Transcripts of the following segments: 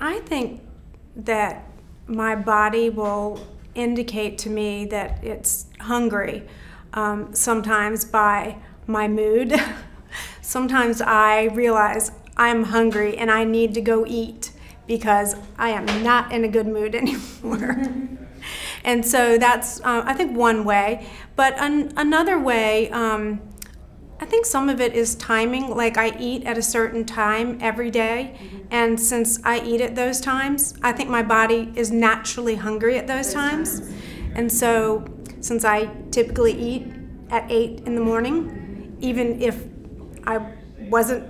I think that my body will indicate to me that it's hungry, sometimes by my mood. Sometimes I realize I'm hungry and I need to go eat because I am not in a good mood anymore. And so that's, I think, one way. But another way, I think some of it is timing. Like, I eat at a certain time every day, and since I eat at those times, I think my body is naturally hungry at those times. And so since I typically eat at 8 in the morning, even if I wasn't,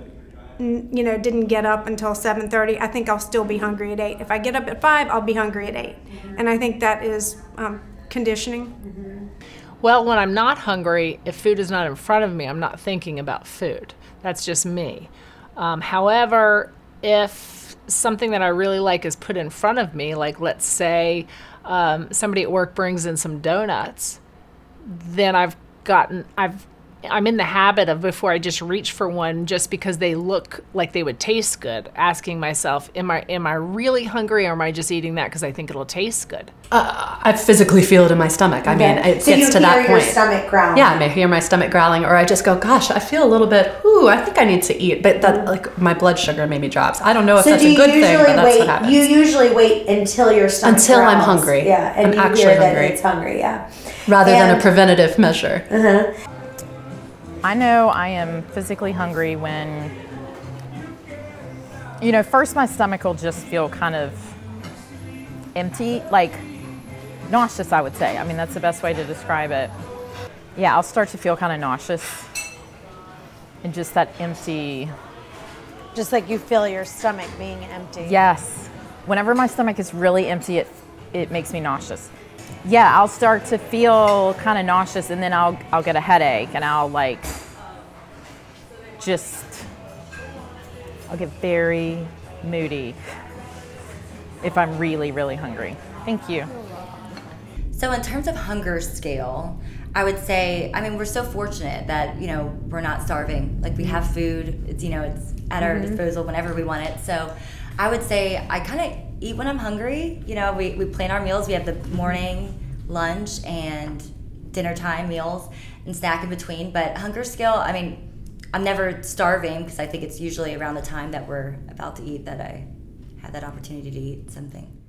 didn't get up until 7:30, I think I'll still be hungry at 8. If I get up at 5, I'll be hungry at 8. And I think that is conditioning. Well, when I'm not hungry, if food is not in front of me, I'm not thinking about food. That's just me. However, if something that I really like is put in front of me, like let's say somebody at work brings in some donuts, then I'm in the habit of, before I just reach for one just because they look like they would taste good, asking myself, am I really hungry, or am I just eating that because I think it'll taste good? I physically feel it in my stomach. I mean, it so gets to that point. you hear your stomach growling. Yeah, I may hear my stomach growling, or I just go, gosh, I feel a little bit, I think I need to eat. But that, like, my blood sugar maybe drops. I don't know if that's a good thing, but that's what happens. You usually wait until your stomach growls. I'm hungry. Yeah, and I'm you actually hear that hungry. it's hungry, yeah. Rather than a preventative measure. I know I am physically hungry when, first my stomach will just feel kind of empty, like nauseous, I would say. I mean, that's the best way to describe it. Yeah, I'll start to feel kind of nauseous and just that empty. Just like you feel your stomach being empty. Yes. Whenever my stomach is really empty, it makes me nauseous. Yeah, I'll start to feel kind of nauseous, and then I'll get a headache, and I'll get very moody if I'm really, really hungry. Thank you. So in terms of hunger scale, I would say, we're so fortunate that, we're not starving. Like, we have food, it's at our disposal whenever we want it. So I would say I kind of eat when I'm hungry. We plan our meals. We have the morning, lunch, and dinner time meals, and snack in between. But hunger scale, I'm never starving, because I think it's usually around the time that we're about to eat that I have that opportunity to eat something.